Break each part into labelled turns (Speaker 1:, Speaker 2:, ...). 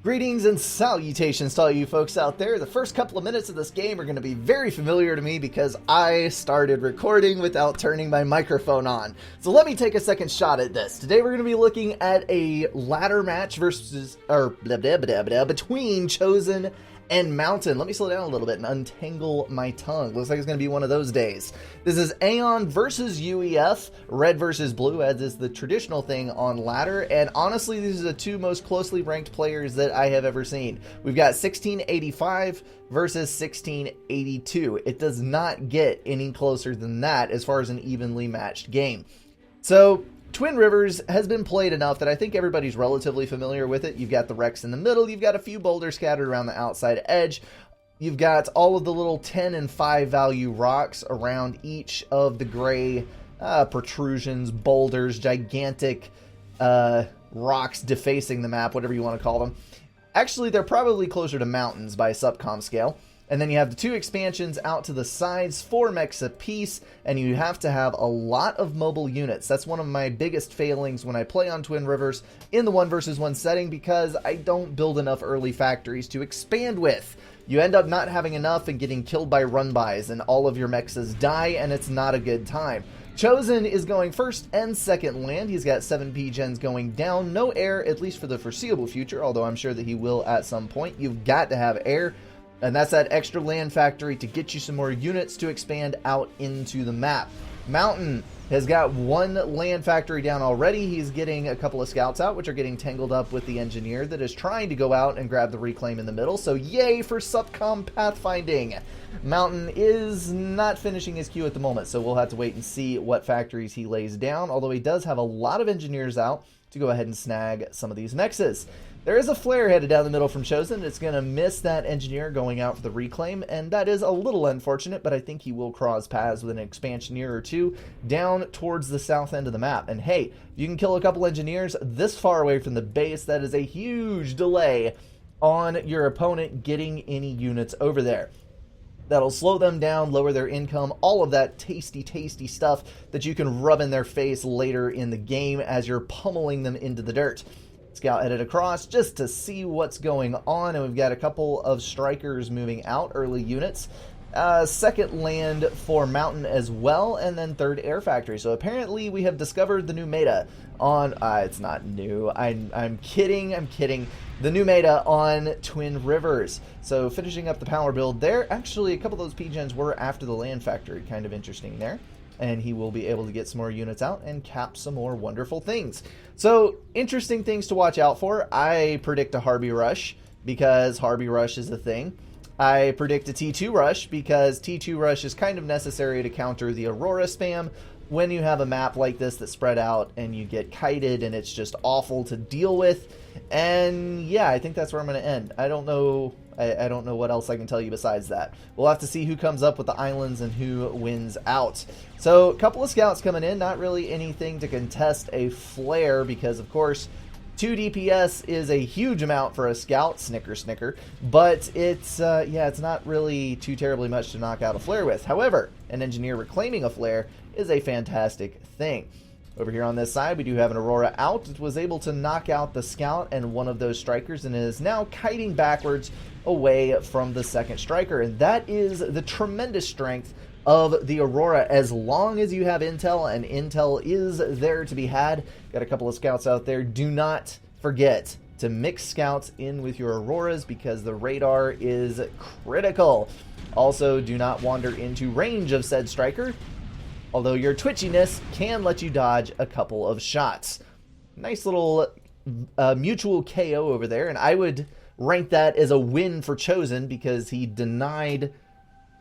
Speaker 1: Greetings and salutations to all you folks out there. The first couple of minutes of this game are going to be very familiar to me because I started recording without turning my microphone on. So let me take a second shot at this. Today we're going to be looking at a ladder match between Chosen and Mountain. Let me slow down a little bit and untangle my tongue. Looks like it's going to be one of those days. This is Aeon versus UEF, red versus blue, as is the traditional thing on ladder. And honestly, these are the two most closely ranked players that I have ever seen. We've got 1685 versus 1682. It does not get any closer than that as far as an evenly matched game. So Twin Rivers has been played enough that I think everybody's relatively familiar with it. You've got the wrecks in the middle. You've got a few boulders scattered around the outside edge. You've got all of the little 10 and 5 value rocks around each of the gray protrusions, boulders, gigantic rocks defacing the map, whatever you want to call them. Actually, they're probably closer to mountains by subcom scale. And then you have the two expansions out to the sides, 4 mechs apiece, and you have to have a lot of mobile units. That's one of my biggest failings when I play on Twin Rivers in the 1 versus 1 setting because I don't build enough early factories to expand with. You end up not having enough and getting killed by run-bys, and all of your mechs die, and it's not a good time. Chosen is going first and second land. He's got 7 P-gens going down. No air, at least for the foreseeable future, although I'm sure that he will at some point. You've got to have air. And that's that extra land factory to get you some more units to expand out into the map. Mountain has got 1 land factory down already. He's getting a couple of scouts out, which are getting tangled up with the engineer that is trying to go out and grab the reclaim in the middle. So yay for subcom pathfinding. Mountain is not finishing his queue at the moment, so we'll have to wait and see what factories he lays down, although he does have a lot of engineers out to go ahead and snag some of these mexes. There is a flare headed down the middle from Chosen. It's going to miss that engineer going out for the reclaim, and that is a little unfortunate, but I think he will cross paths with an expansioneer or two down towards the south end of the map. And hey, if you can kill a couple engineers this far away from the base, that is a huge delay on your opponent getting any units over there. That'll slow them down, lower their income, all of that tasty, tasty stuff that you can rub in their face later in the game as you're pummeling them into the dirt. Scout headed across just to see what's going on, and we've got a couple of strikers moving out, early units. Second land for Mountain as well, and then third air factory. So apparently we have discovered the new meta on, it's not new, I'm kidding. The new meta on Twin Rivers. So finishing up the power build there. Actually, a couple of those P-gens were after the land factory, kind of interesting there. And he will be able to get some more units out and cap some more wonderful things. So, interesting things to watch out for. I predict a Harvey Rush, because Harvey Rush is a thing. I predict a T2 Rush, because T2 Rush is kind of necessary to counter the Aurora spam when you have a map like this that's spread out and you get kited and it's just awful to deal with. And yeah, I think that's where I'm going to end. I don't know what else I can tell you besides that. We'll have to see who comes up with the islands and who wins out. So a couple of scouts coming in, not really anything to contest a flare because of course 2 DPS is a huge amount for a scout, snicker, but it's not really too terribly much to knock out a flare with. However, an engineer reclaiming a flare is a fantastic thing. Over here on this side, we do have an Aurora out. It was able to knock out the scout and one of those strikers and is now kiting backwards away from the second striker. And that is the tremendous strength of the Aurora as long as you have intel, and intel is there to be had. Got a couple of scouts out there. Do not forget to mix scouts in with your Auroras because the radar is critical. Also, do not wander into range of said striker, although your twitchiness can let you dodge a couple of shots. Nice little mutual KO over there, and I would rank that as a win for Chosen because he denied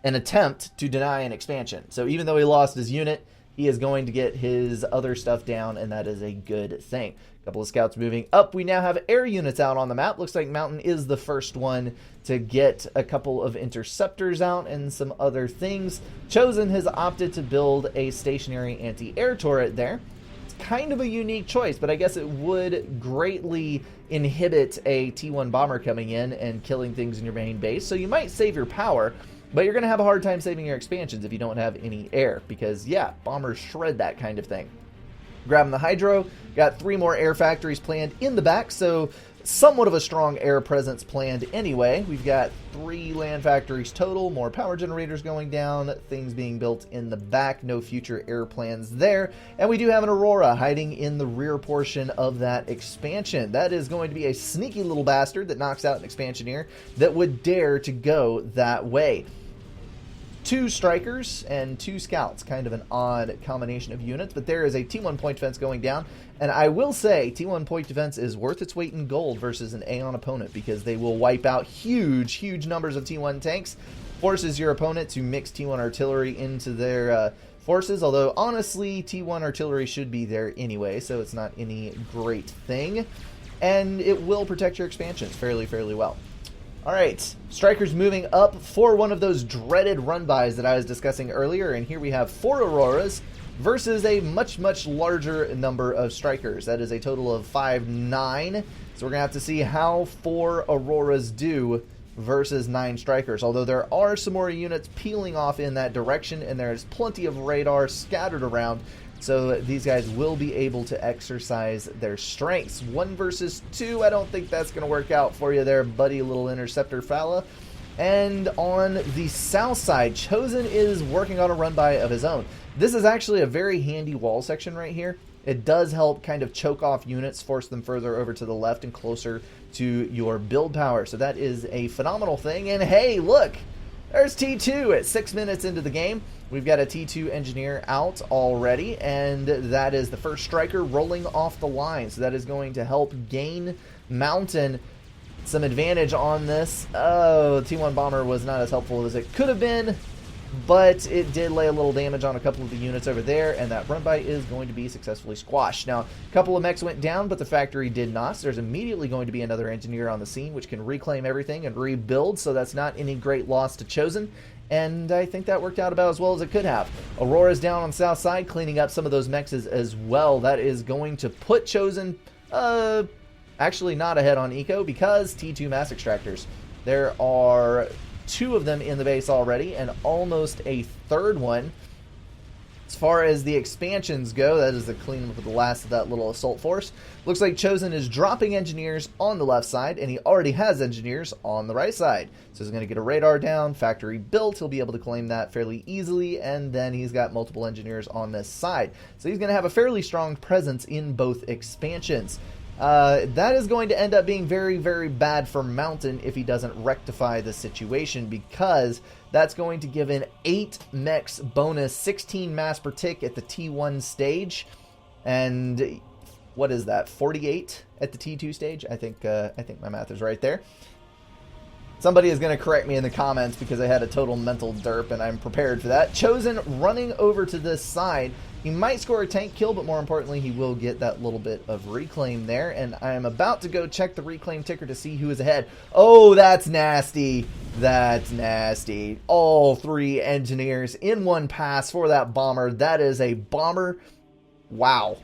Speaker 1: an attempt to deny an expansion. So even though he lost his unit, he is going to get his other stuff down, and that is a good thing. A couple of scouts moving up. We now have air units out on the map. Looks like Mountain is the first one to get a couple of interceptors out and some other things. Chosen has opted to build a stationary anti-air turret there. It's kind of a unique choice, but I guess it would greatly inhibit a T1 bomber coming in and killing things in your main base. So you might save your power, but you're going to have a hard time saving your expansions if you don't have any air, because yeah, bombers shred that kind of thing. Grabbing the Hydro, got 3 more air factories planned in the back, so somewhat of a strong air presence planned anyway. We've got 3 land factories total, more power generators going down, things being built in the back, no future air plans there. And we do have an Aurora hiding in the rear portion of that expansion. That is going to be a sneaky little bastard that knocks out an expansioneer that would dare to go that way. 2 strikers and 2 scouts, kind of an odd combination of units, but there is a T1 point defense going down, and I will say T1 point defense is worth its weight in gold versus an Aeon opponent, because they will wipe out huge numbers of T1 tanks, forces your opponent to mix T1 artillery into their forces, although honestly T1 artillery should be there anyway, so it's not any great thing, and it will protect your expansions fairly well. Alright, strikers moving up for one of those dreaded run-bys that I was discussing earlier, and here we have 4 Auroras versus a much larger number of strikers. That is a total of 5-9, so we're going to have to see how 4 Auroras do versus 9 strikers, although there are some more units peeling off in that direction, and there's plenty of radar scattered around, so these guys will be able to exercise their strengths. 1 versus 2, I don't think that's going to work out for you there, buddy, little interceptor fella. And on the south side, Chosen is working on a run-by of his own. This is actually a very handy wall section right here. It does help kind of choke off units, force them further over to the left and closer to your build power. So that is a phenomenal thing. And hey, look! There's T2 at 6 minutes into the game. We've got a T2 engineer out already, and that is the first striker rolling off the line. So that is going to help gain Mountain some advantage on this. Oh, T1 bomber was not as helpful as it could have been, but it did lay a little damage on a couple of the units over there, and that run-by is going to be successfully squashed. Now, a couple of mechs went down, but the factory did not, so there's immediately going to be another engineer on the scene, which can reclaim everything and rebuild, so that's not any great loss to Chosen, and I think that worked out about as well as it could have. Aurora's down on the south side, cleaning up some of those mechs as well. That is going to put Chosen, actually not ahead on Eco, because T2 mass extractors. There are 2 of them in the base already, and almost a 3rd one. As far as the expansions go, that is the cleanup of the last of that little assault force. Looks like Chosen is dropping engineers on the left side, and he already has engineers on the right side. So he's going to get a radar down, factory built, he'll be able to claim that fairly easily, and then he's got multiple engineers on this side. So he's going to have a fairly strong presence in both expansions. That is going to end up being very bad for Mountain if he doesn't rectify the situation, because that's going to give an 8 mechs bonus, 16 mass per tick at the T1 stage, and what is that, 48 at the T2 stage? I think my math is right there. Somebody is going to correct me in the comments because I had a total mental derp, and I'm prepared for that. Chosen running over to this side. He might score a tank kill, but more importantly, he will get that little bit of reclaim there. And I am about to go check the reclaim ticker to see who is ahead. Oh, that's nasty. That's nasty. All 3 engineers in one pass for that bomber. That is a bomber. Wow.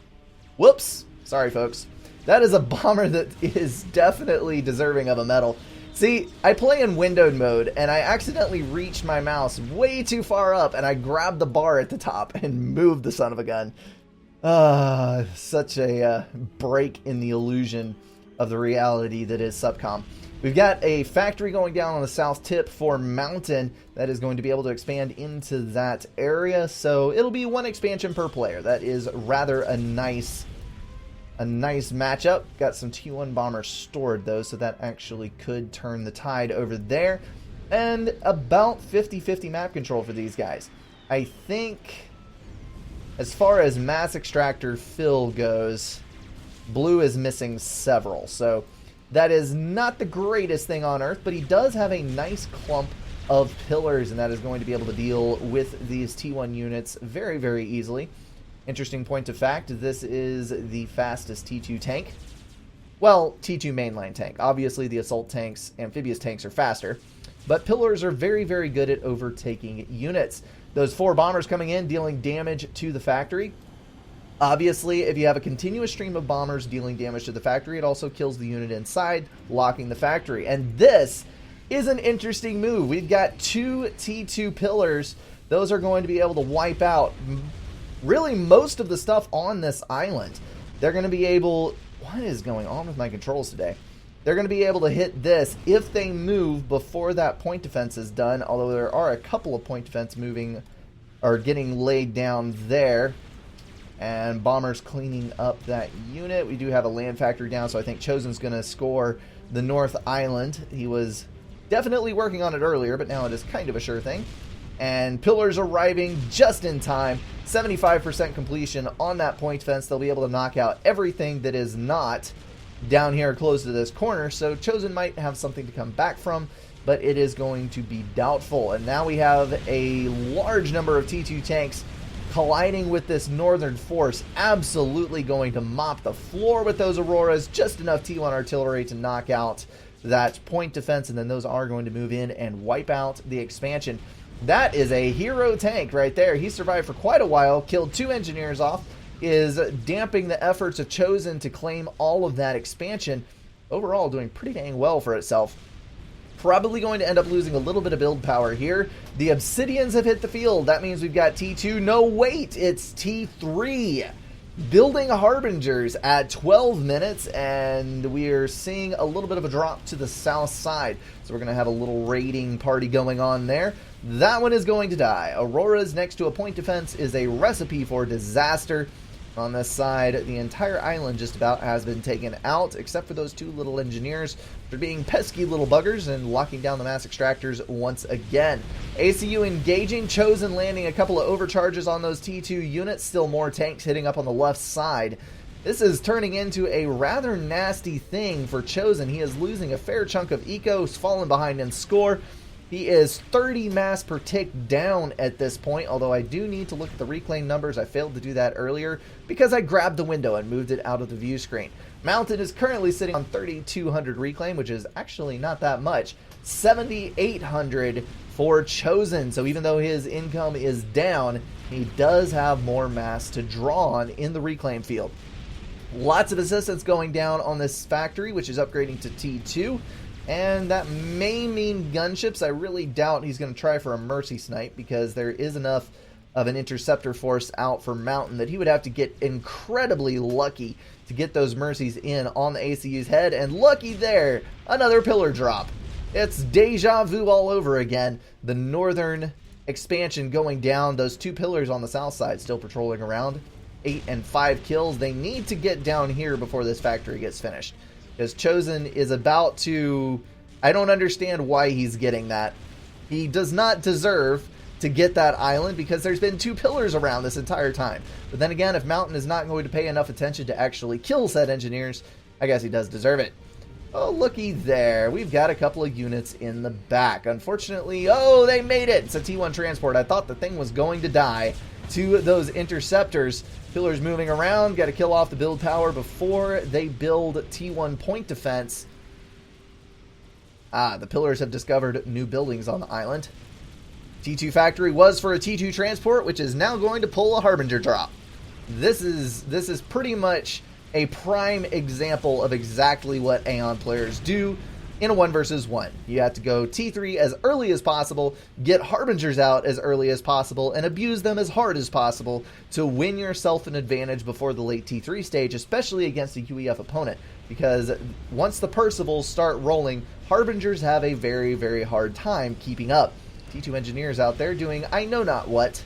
Speaker 1: Whoops. Sorry, folks. That is a bomber that is definitely deserving of a medal. See, I play in windowed mode, and I accidentally reached my mouse way too far up, and I grabbed the bar at the top and moved the son of a gun. Such a break in the illusion of the reality that is Subcom. We've got a factory going down on the south tip for Mountain that is going to be able to expand into that area, so it'll be 1 expansion per player. That is rather a nice matchup. Got some T1 bombers stored though, so that actually could turn the tide over there. And about 50-50 map control for these guys. I think as far as mass extractor fill goes, blue is missing several, so that is not the greatest thing on earth, but he does have a nice clump of pillars, and that is going to be able to deal with these T1 units very easily. Interesting point of fact, this is the fastest T2 tank. Well, T2 mainline tank. Obviously, the assault tanks, amphibious tanks are faster, but pillars are very good at overtaking units. Those 4 bombers coming in, dealing damage to the factory. Obviously, if you have a continuous stream of bombers dealing damage to the factory, it also kills the unit inside, locking the factory. And this is an interesting move. We've got 2 T2 pillars. Those are going to be able to wipe out really most of the stuff on this island. They're going to be able... What is going on with my controls today? They're going to be able to hit this if they move before that point defense is done, although there are a couple of point defense moving or getting laid down there. And Bomber's cleaning up that unit. We do have a land factory down, so I think Chosen's going to score the North Island. He was definitely working on it earlier, but now it is kind of a sure thing. And Pillars arriving just in time. 75% completion on that point fence. They'll be able to knock out everything that is not down here close to this corner. So Chosen might have something to come back from, but it is going to be doubtful. And now we have a large number of T2 tanks colliding with this northern force. Absolutely going to mop the floor with those Auroras. Just enough T1 artillery to knock out that point defense, and then those are going to move in and wipe out the expansion. That is a hero tank right there. He survived for quite a while, killed 2 engineers off, is damping the efforts of Chosen to claim all of that expansion. Overall, doing pretty dang well for itself. Probably going to end up losing a little bit of build power here. The Obsidians have hit the field. That means we've got T2. No, wait, it's T3. Building Harbingers at 12 minutes, and we're seeing a little bit of a drop to the south side. So we're going to have a little raiding party going on there. That one is going to die. Auroras next to a point defense is a recipe for disaster. On this side, the entire island just about has been taken out, except for those 2 little engineers. They're being pesky little buggers and locking down the mass extractors once again. ACU engaging, Chosen landing a couple of overcharges on those T2 units. Still more tanks hitting up on the left side. This is turning into a rather nasty thing for Chosen. He is losing a fair chunk of ecos, falling behind in score. He is 30 mass per tick down at this point, although I do need to look at the reclaim numbers. I failed to do that earlier because I grabbed the window and moved it out of the view screen. Mountain is currently sitting on 3,200 reclaim, which is actually not that much. 7,800 for Chosen, so even though his income is down, he does have more mass to draw on in the reclaim field. Lots of assistance going down on this factory, which is upgrading to T2. And that may mean gunships. I really doubt he's going to try for a mercy snipe, because there is enough of an interceptor force out for Mountain that he would have to get incredibly lucky to get those mercies in on the ACU's head. And lucky there, another pillar drop. It's deja vu all over again. The northern expansion going down. Those 2 pillars on the south side still patrolling around. 8 and 5 kills. They need to get down here before this factory gets finished, because Chosen is about to... I don't understand why he's getting that. He does not deserve to get that island, because there's been 2 pillars around this entire time. But then again, if Mountain is not going to pay enough attention to actually kill said engineers, I guess he does deserve it. Oh, looky there. We've got a couple of units in the back. Unfortunately, oh, they made it. It's a T1 transport. I thought the thing was going to die to those interceptors. Pillars moving around. Got to kill off the build power before they build T1 point defense. The pillars have discovered new buildings on the island. T2 factory was for a T2 transport, which is now going to pull a Harbinger drop. This is pretty much a prime example of exactly what Aeon players do in a 1 versus 1. You have to go T3 as early as possible, get Harbingers out as early as possible, and abuse them as hard as possible to win yourself an advantage before the late T3 stage, especially against a UEF opponent. Because once the Percivals start rolling, Harbingers have a very, very hard time keeping up. T2 engineers out there doing I know not what.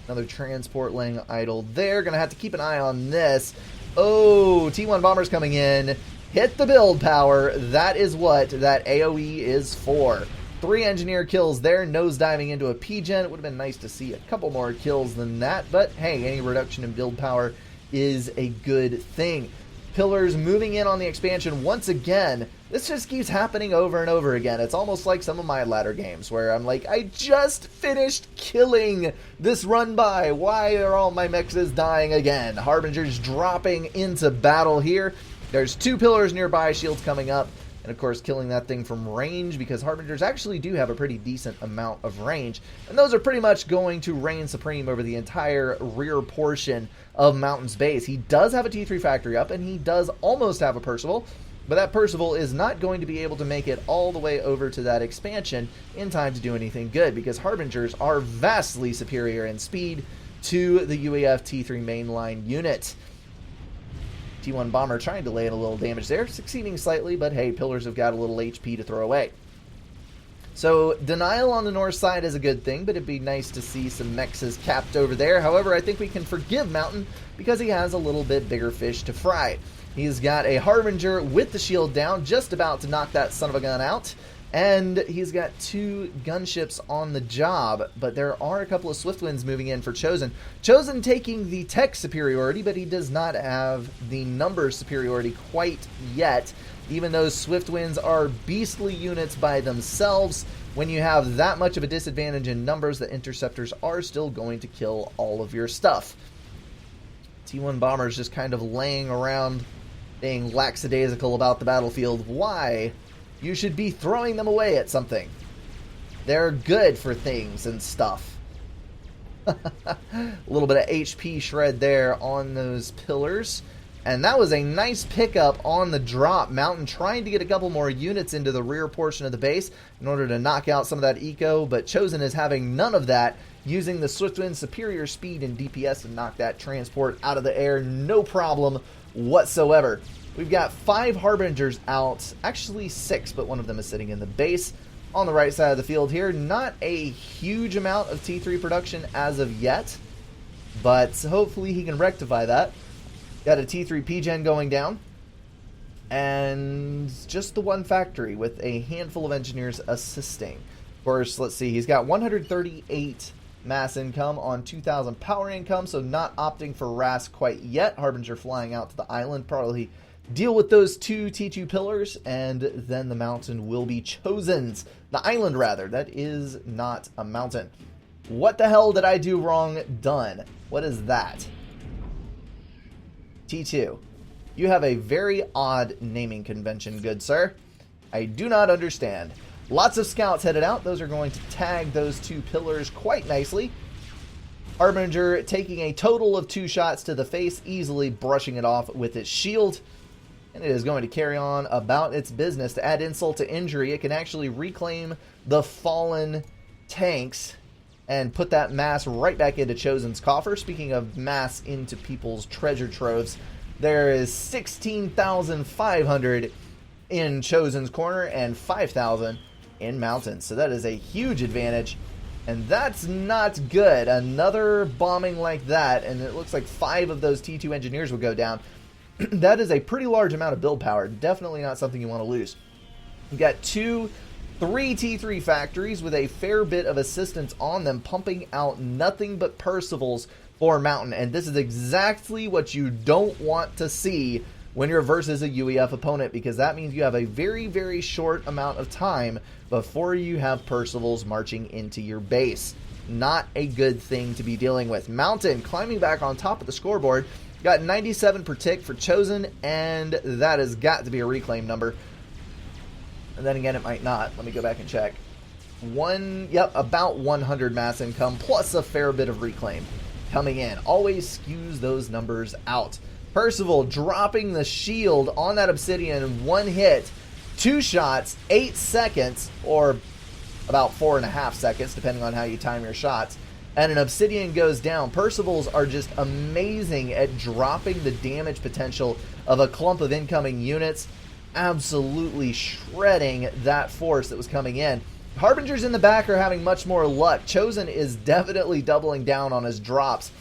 Speaker 1: Another transport laying idle there. Gonna have to keep an eye on this. Oh, T1 bombers coming in. Hit the build power. That is what that AoE is for. 3 engineer kills there, nosediving into a P-gen. It would have been nice to see a couple more kills than that, but hey, any reduction in build power is a good thing. Pillars moving in on the expansion once again. This just keeps happening over and over again. It's almost like some of my ladder games where I'm like, I just finished killing this run by. Why are all my mexes dying again? Harbingers dropping into battle here. There's 2 pillars nearby, shields coming up, and of course killing that thing from range, because Harbingers actually do have a pretty decent amount of range, and those are pretty much going to reign supreme over the entire rear portion of Mountain's base. He does have a T3 factory up, and he does almost have a Percival, but that Percival is not going to be able to make it all the way over to that expansion in time to do anything good, because Harbingers are vastly superior in speed to the UAF T3 mainline unit. T1 Bomber trying to lay in a little damage there, succeeding slightly, but hey, pillars have got a little HP to throw away. So, denial on the north side is a good thing, but it'd be nice to see some mexes capped over there. However, I think we can forgive Mountain because he has a little bit bigger fish to fry. He's got a Harbinger with the shield down, just about to knock that son of a gun out. And he's got 2 gunships on the job, but there are a couple of Swiftwinds moving in for Chosen. Chosen taking the tech superiority, but he does not have the number superiority quite yet. Even though Swiftwinds are beastly units by themselves, when you have that much of a disadvantage in numbers, the Interceptors are still going to kill all of your stuff. T1 Bombers just kind of laying around, being lackadaisical about the battlefield. Why? You should be throwing them away at something. They're good for things and stuff. A little bit of HP shred there on those pillars. And that was a nice pickup on the drop. Mountain trying to get a couple more units into the rear portion of the base in order to knock out some of that eco. But Chosen is having none of that, using the Swiftwind's superior speed and DPS to knock that transport out of the air. No problem whatsoever. We've got 5 Harbingers out, actually 6, but one of them is sitting in the base. On the right side of the field here, not a huge amount of T3 production as of yet, but hopefully he can rectify that. Got a T3 PGen going down, and just the one factory with a handful of engineers assisting. Of course, let's see, he's got 138 mass income on 2,000 power income, so not opting for RAS quite yet. Harbinger flying out to the island, probably deal with those 2 T2 pillars, and then the mountain will be Chosen's. The island, rather. That is not a mountain. What the hell did I do wrong? Done. What is that? T2. You have a very odd naming convention, good sir. I do not understand. Lots of scouts headed out. Those are going to tag those 2 pillars quite nicely. Harbinger taking a total of 2 shots to the face, easily brushing it off with its shield. And it is going to carry on about its business. To add insult to injury, it can actually reclaim the fallen tanks and put that mass right back into Chosen's coffer. Speaking of mass into people's treasure troves, there is 16,500 in Chosen's corner and 5,000 in Mountains. So that is a huge advantage, and that's not good. Another bombing like that, and it looks like 5 of those T2 engineers will go down. That is a pretty large amount of build power. Definitely not something you want to lose. You've got 3 T3 factories with a fair bit of assistance on them, pumping out nothing but Percivals for Mountain. And this is exactly what you don't want to see when you're versus a UEF opponent, because that means you have a very, very short amount of time before you have Percivals marching into your base. Not a good thing to be dealing with. Mountain climbing back on top of the scoreboard. Got 97 per tick for Chosen, and that has got to be a reclaim number. And then again, it might not. Let me go back and check. About 100 mass income, plus a fair bit of reclaim coming in. Always skews those numbers out. Percival dropping the shield on that Obsidian in 1 hit. 2 shots, 8 seconds, or about 4.5 seconds, depending on how you time your shots. And an Obsidian goes down. Percivals are just amazing at dropping the damage potential of a clump of incoming units. Absolutely shredding that force that was coming in. Harbingers in the back are having much more luck. Chosen is definitely doubling down on his drops.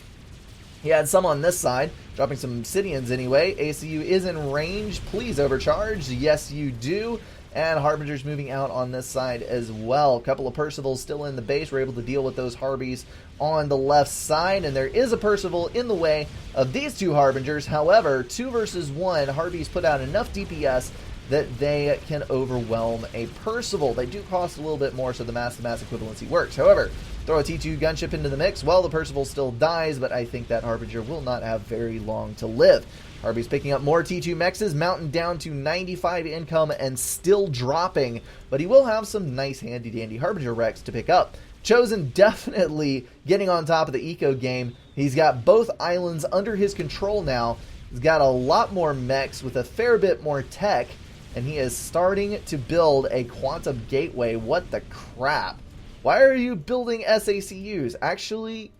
Speaker 1: He had some on this side, dropping some Obsidians anyway. ACU is in range. Please overcharge. Yes, you do. And Harbingers moving out on this side as well. A couple of Percivals still in the base. We're able to deal with those Harbies on the left side. And there is a Percival in the way of these 2 Harbingers. However, 2 versus 1, Harbies put out enough DPS that they can overwhelm a Percival. They do cost a little bit more, so the mass-to-mass equivalency works. However, throw a T2 gunship into the mix, well, the Percival still dies, but I think that Harbinger will not have very long to live. Harbies picking up more T2 mexes, Mountain down to 95 income and still dropping, but he will have some nice handy-dandy Harbinger wrecks to pick up. Chosen definitely getting on top of the eco game. He's got both islands under his control now. He's got a lot more mechs with a fair bit more tech, and he is starting to build a quantum gateway. What the crap? Why are you building SACUs? Actually,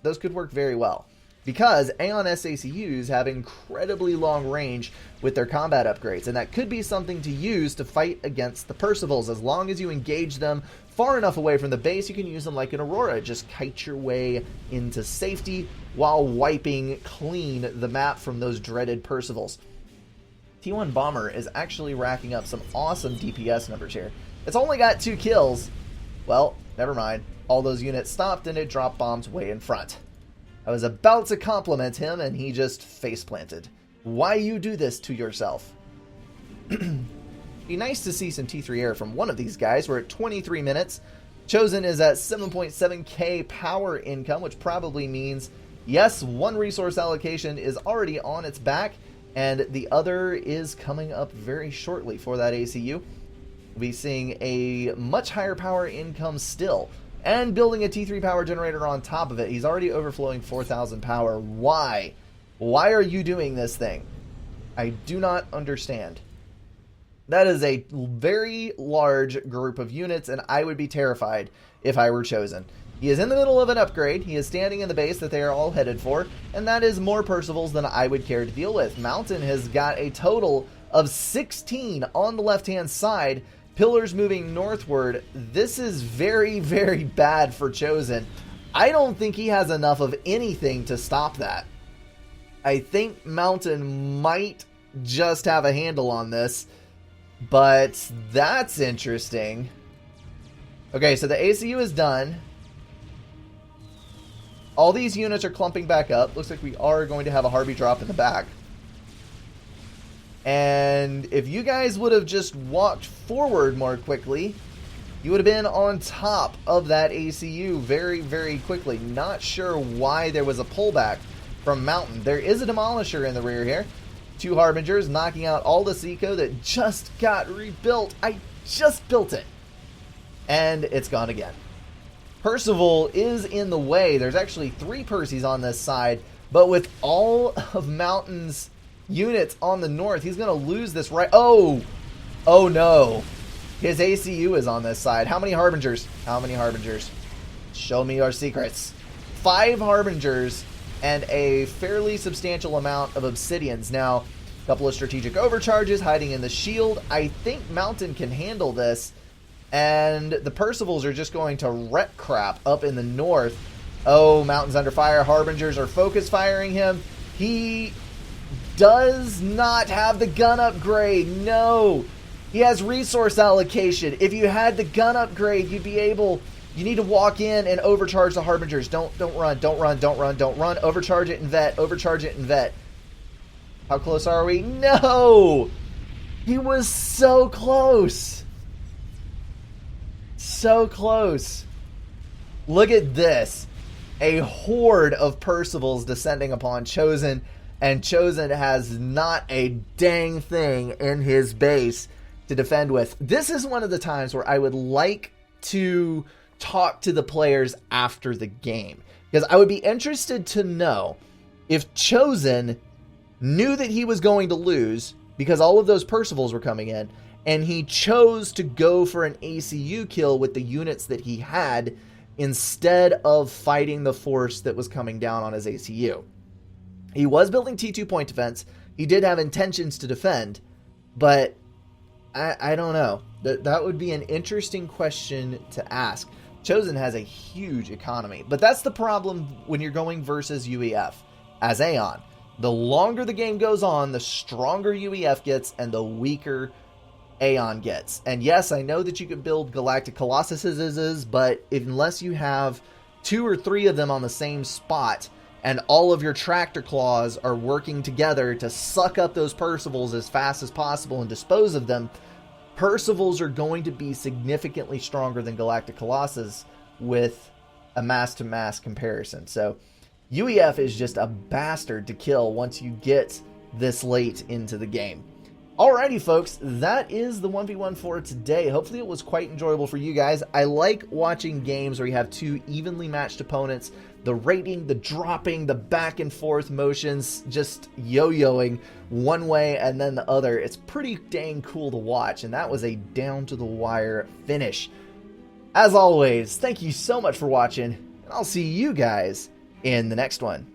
Speaker 1: those could work very well. Because Aeon SACUs have incredibly long range with their combat upgrades, and that could be something to use to fight against the Percivals. As long as you engage them far enough away from the base, you can use them like an Aurora. Just kite your way into safety while wiping clean the map from those dreaded Percivals. T1 Bomber is actually racking up some awesome DPS numbers here. It's only got 2 kills. Well, never mind. All those units stopped and it dropped bombs way in front. I was about to compliment him and he just face planted. Why you do this to yourself? Be nice to see some T3 air from one of these guys. We're at 23 minutes. Chosen is at 7.7k power income, which probably means, yes, one resource allocation is already on its back, and the other is coming up very shortly for that ACU. We'll be seeing a much higher power income still, and building a T3 power generator on top of it. He's already overflowing 4,000 power. Why? Why are you doing this thing? I do not understand. That is a very large group of units, and I would be terrified if I were Chosen. He is in the middle of an upgrade. He is standing in the base that they are all headed for, and that is more Percivals than I would care to deal with. Mountain has got a total of 16 on the left-hand side. Pillars moving northward. This is very, very bad for Chosen. I don't think he has enough of anything to stop that. I think Mountain might just have a handle on this, but that's interesting. Okay, so the ACU is done. All these units are clumping back up. Looks like we are going to have a Harvey drop in the back. And if you guys would have just walked forward more quickly, you would have been on top of that ACU very, very quickly. Not sure why there was a pullback from Mountain. There is a Demolisher in the rear here. 2 Harbingers knocking out all the Seco that just got rebuilt. I just built it. And it's gone again. Percival is in the way. There's actually 3 Percys on this side, but with all of Mountain's units on the north, he's going to lose this right. Oh no. His ACU is on this side. How many Harbingers? How many Harbingers? Show me your secrets. 5 Harbingers and a fairly substantial amount of Obsidians. Now, a couple of strategic overcharges hiding in the shield. I think Mountain can handle this, and the Percivals are just going to wreck crap up in the north. Oh, Mountain's under fire. Harbingers are focus firing him. He does not have the gun upgrade. No. He has resource allocation. If you had the gun upgrade, you'd be able... You need to walk in and overcharge the Harbingers. Don't run. Overcharge it and vet. Overcharge it and vet. How close are we? No! He was so close. So close. Look at this. A horde of Percivals descending upon Chosen, and Chosen has not a dang thing in his base to defend with. This is one of the times where I would like to talk to the players after the game, because I would be interested to know if Chosen knew that he was going to lose because all of those Percivals were coming in, and he chose to go for an ACU kill with the units that he had instead of fighting the force that was coming down on his ACU. He was building T2 point defense. He did have intentions to defend, but I don't know. That would be an interesting question to ask. Chosen has a huge economy, but that's the problem when you're going versus UEF as Aeon. The longer the game goes on, the stronger UEF gets and the weaker Aeon gets. And yes, I know that you can build Galactic Colossuses, but unless you have 2 or 3 of them on the same spot and all of your tractor claws are working together to suck up those Percivals as fast as possible and dispose of them, Percivals are going to be significantly stronger than Galactic Colossus with a mass-to-mass comparison. So UEF is just a bastard to kill once you get this late into the game. Alrighty, folks, that is the 1v1 for today. Hopefully it was quite enjoyable for you guys. I like watching games where you have 2 evenly matched opponents. The rating, the dropping, the back and forth motions, just yo-yoing one way and then the other. It's pretty dang cool to watch, and that was a down-to-the-wire finish. As always, thank you so much for watching, and I'll see you guys in the next one.